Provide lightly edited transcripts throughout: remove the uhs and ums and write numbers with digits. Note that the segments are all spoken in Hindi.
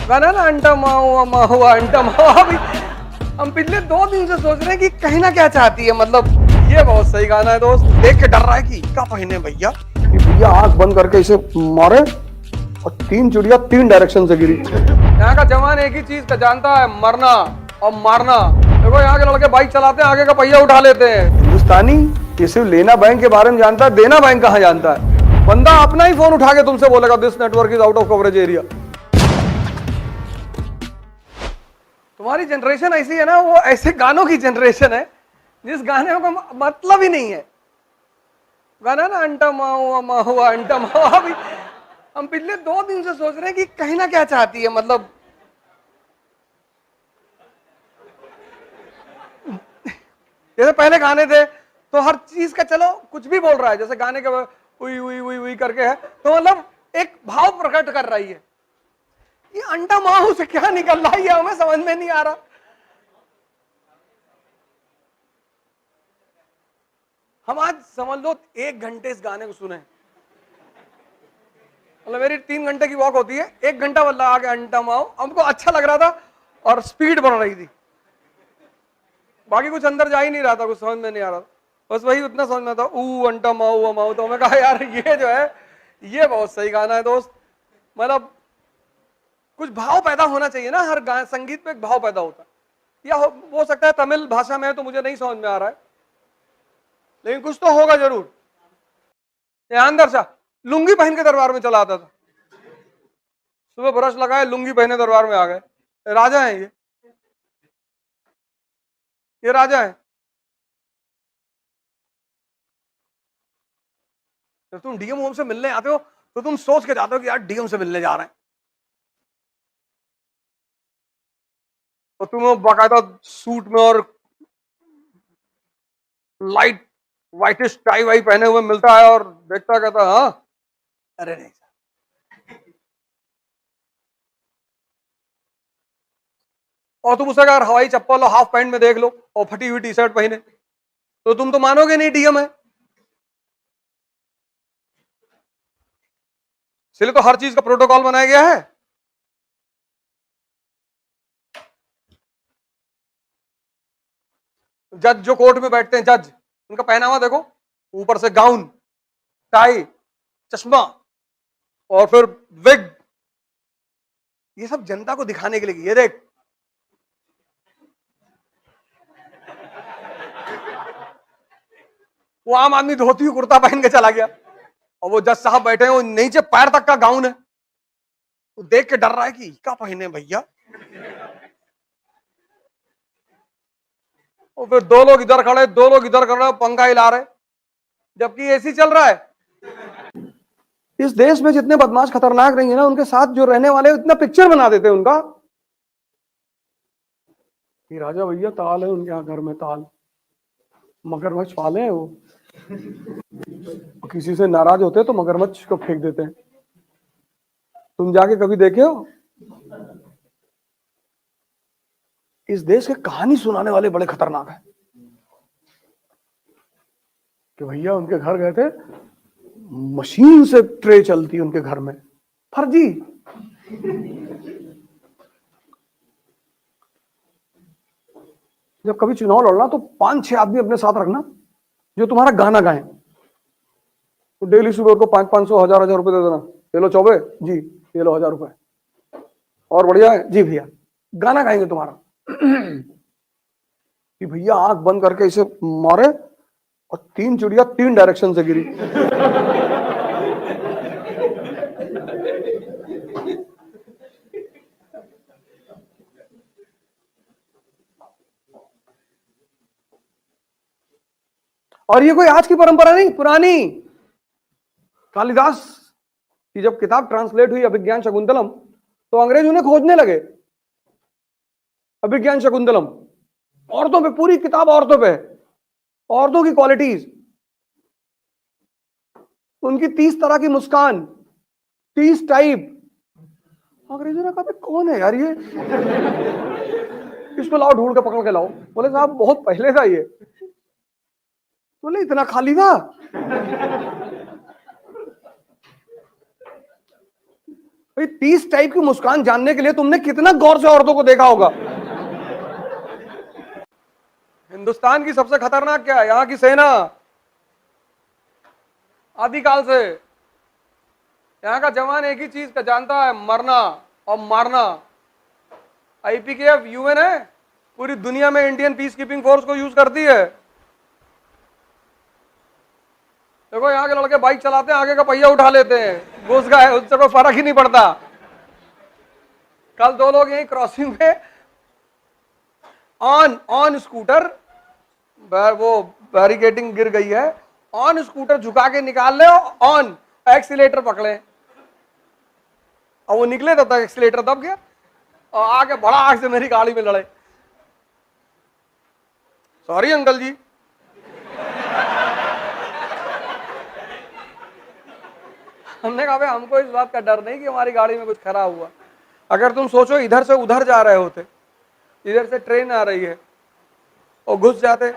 गाना ना अंटा माओ माओ अंटा माओ। अभी हम पिछले 2 दिन से सोच रहे हैं कि कहीं ना क्या चाहती है, मतलब ये बहुत सही गाना है दोस्त। देख के डर रहा है कि क्या पहने भैया। कि भैया आंख बंद करके इसे मारे और 3 चिड़िया 3 डायरेक्शन से गिरी। यहाँ का जवान एक ही चीज का जानता है, मरना और मारना। देखो यहाँ के लड़के बाइक चलाते हैं, आगे का पहिया उठा लेते हैं। हिंदुस्तानी ये सिर्फ लेना बैंक के बारे में जानता है, देना बैंक कहाँ जानता है। बंदा अपना ही फोन उठा के तुमसे बोलेगा this network is out of coverage area. तुम्हारी जनरेशन ऐसी है ना, वो ऐसे गानों की जनरेशन है जिस गाने का मतलब ही नहीं है। गाना ना अंटा माओ माओ अंटा माओ। अभी हम पिछले 2 दिन से सोच रहे हैं कि कहीं ना क्या चाहती है, मतलब जैसे पहले गाने थे तो हर चीज का चलो कुछ भी बोल रहा है, जैसे गाने के उई उई उई उई करके है तो मतलब एक भाव प्रकट कर रही है। ये अंडा माहू से क्या निकल रहा है हमें समझ में नहीं आ रहा। हम आज समझ लो 1 घंटे इस गाने को सुने, मतलब मेरी 3 घंटे की वॉक होती है, 1 घंटा बल्ला आगे अंडा माहू हमको अच्छा लग रहा था और स्पीड बढ़ रही थी। बाकी कुछ अंदर जा ही नहीं रहा था, कुछ समझ में नहीं आ रहा था, बस वही उतना समझ में था ऊ अंटा माऊ माऊ। तो मैं कहा यार ये जो है ये बहुत सही गाना है दोस्त। मतलब कुछ भाव पैदा होना चाहिए ना, हर संगीत में एक भाव पैदा होता है। या हो सकता है तमिल भाषा में है तो मुझे नहीं समझ में आ रहा है, लेकिन कुछ तो होगा जरूर। ध्यान दर्शा लुंगी पहन के दरबार में चला आता था, सुबह ब्रश लगाए लुंगी पहने दरबार में आ गए। राजा है ये राजा है। जब तुम डीएम होम से मिलने आते हो तो तुम सोच के जाते हो कि यार डीएम से मिलने जा रहे हैं, तो तुम बाकायदा सूट में और लाइट व्हाइटिश टाई वाई पहने हुए मिलता है और देखता कहता हाँ अरे नहीं। और तुम उसे अगर हवाई चप्पल और हाफ पैंट में देख लो और फटी हुई टी शर्ट पहने तो तुम तो मानोगे नहीं डीएम है। इसलिए तो हर चीज का प्रोटोकॉल बनाया गया है। जज जो कोर्ट में बैठते हैं जज, उनका पहनावा देखो, ऊपर से गाउन टाई चश्मा और फिर विग, ये सब जनता को दिखाने के लिए। ये देख वो आम आदमी धोती कुर्ता पहन के चला गया और वो जज साहब बैठे हैं वो नीचे पैर तक का गाउन है, वो देख के डर रहा है कि क्या पहने भैया। और फिर 2 लोग इधर खड़े 2 लोग इधर खड़े पंखा हिला रहे जबकि एसी चल रहा है। इस देश में जितने बदमाश खतरनाक नहीं है ना, उनके साथ जो रहने वाले इतना पिक्चर बना देते हैं उनका कि राजा भैया ताल है उनके यहाँ घर में, ताल मगरमच्छ पाले हैं वो, किसी से नाराज होते हैं तो मगरमच्छ को फेंक देते हैं। तुम जाके कभी देखे हो? इस देश के कहानी सुनाने वाले बड़े खतरनाक हैं कि भैया उनके घर गए थे, मशीन से ट्रे चलती उनके घर में, फर्जी। जब कभी चुनाव लड़ना तो 5-6 आदमी अपने साथ रखना जो तुम्हारा गाना गाएं, तो डेली सुबह उनको 500-500 1000-1000 रुपए दे देना। ये लो चौबे जी, ये लो 1000 रुपए और बढ़िया है जी भैया, गाना गाएंगे तुम्हारा कि भैया आंख बंद करके इसे मारे और 3 चिड़िया 3 डायरेक्शन से गिरी। और ये कोई आज की परंपरा नहीं, पुरानी। कालिदास की जब किताब ट्रांसलेट हुई अभिज्ञान शकुंतलम, तो अंग्रेज उन्हें खोजने लगे। अभिज्ञान शकुंतलम औरतों पे, पूरी किताब औरतों पे, औरतों की क्वालिटीज, उनकी 30 तरह की मुस्कान, 30 टाइप। अंग्रेजों ने कहा कौन है यार ये, इसको लाओ ढूंढ के पकड़ के लाओ। बोले साहब बहुत पहले था ये। बोले इतना खाली था? भाई 30 टाइप की मुस्कान जानने के लिए तुमने कितना गौर से औरतों को देखा होगा। हिंदुस्तान की सबसे खतरनाक क्या है? यहां की सेना। आदिकाल से यहां का जवान एक ही चीज का जानता है, मरना और मारना। आईपीकेएफ यूएन है, पूरी दुनिया में इंडियन पीस कीपिंग फोर्स को यूज करती है। देखो यहाँ के लड़के बाइक चलाते हैं, आगे का पहिया उठा लेते हैं, घुस गए, उससे कोई फर्क ही नहीं पड़ता। कल 2 लोग यही क्रॉसिंग पे ऑन ऑन स्कूटर, वो बैरिकेडिंग गिर गई है, ऑन स्कूटर झुका के निकाल ले, ऑन एक्सीलेटर पकड़े, और वो निकले तब तक एक्सीलेटर दब गया और आगे बड़ा आग से मेरी गाड़ी में लड़े। सॉरी अंकल जी। हमने कहा भाई हमको इस बात का डर नहीं कि हमारी गाड़ी में कुछ खराब हुआ। अगर तुम सोचो इधर से उधर जा रहे होते, इधर से ट्रेन आ रही है और घुस जाते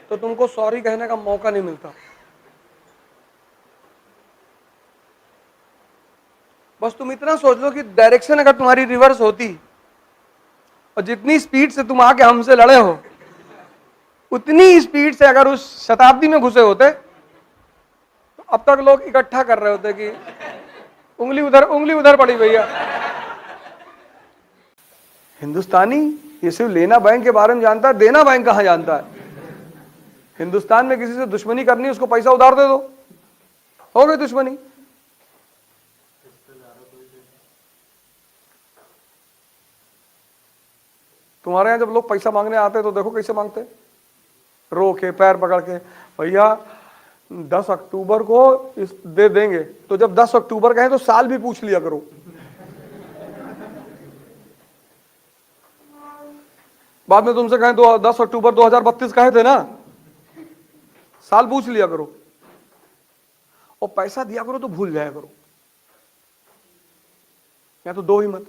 तो तुमको सॉरी कहने का मौका नहीं मिलता। बस तुम इतना सोच लो कि डायरेक्शन अगर तुम्हारी रिवर्स होती और जितनी स्पीड से तुम आके हमसे लड़े हो, उतनी स्पीड से अगर उस शताब्दी में घुसे होते तो अब तक लोग इकट्ठा कर रहे होते कि उंगली उधर पड़ी भैया। हिंदुस्तानी ये सिर्फ लेना बैंक के बारे में जानता है, देना बैंक कहां जानता है। हिंदुस्तान में किसी से दुश्मनी करनी, उसको पैसा उधार दे दो, हो गई दुश्मनी। तुम्हारे यहां जब लोग पैसा मांगने आते तो देखो कैसे मांगते, रो के पैर पकड़ के, भैया 10 अक्टूबर को इस दे देंगे। तो जब 10 अक्टूबर कहें तो साल भी पूछ लिया करो। बाद में तुमसे कहें तो 10 अक्टूबर 2032 कहे थे ना, साल पूछ लिया करो। और पैसा दिया करो तो भूल जाया करो, या तो दो ही मत।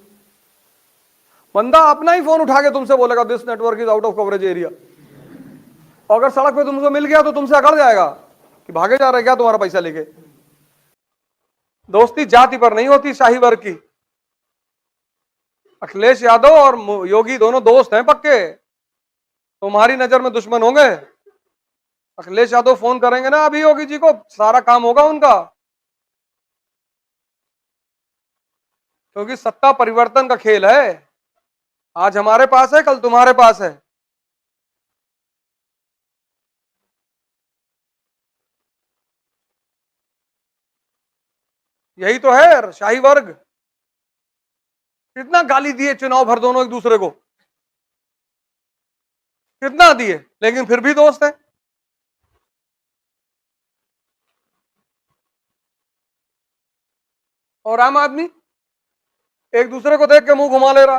बंदा अपना ही फोन उठा के तुमसे बोलेगा this network is out of coverage area. और अगर सड़क पे तुमसे मिल गया तो तुमसे अकड़ जाएगा कि भागे जा रहे क्या तुम्हारा पैसा लेके। दोस्ती जाति पर नहीं होती, शाही वर्ग की। अखिलेश यादव और योगी दोनों दोस्त हैं पक्के, तुम्हारी नजर में दुश्मन होंगे। अखिलेश यादव फोन करेंगे ना अभी योगी जी को, सारा काम होगा उनका, क्योंकि सत्ता परिवर्तन का खेल है। आज हमारे पास है, कल तुम्हारे पास है। यही तो है शाही वर्ग। कितना गाली दिए चुनाव भर दोनों एक दूसरे को, कितना दिए, लेकिन फिर भी दोस्त है। और आम आदमी एक दूसरे को देख के मुंह घुमा ले रहा।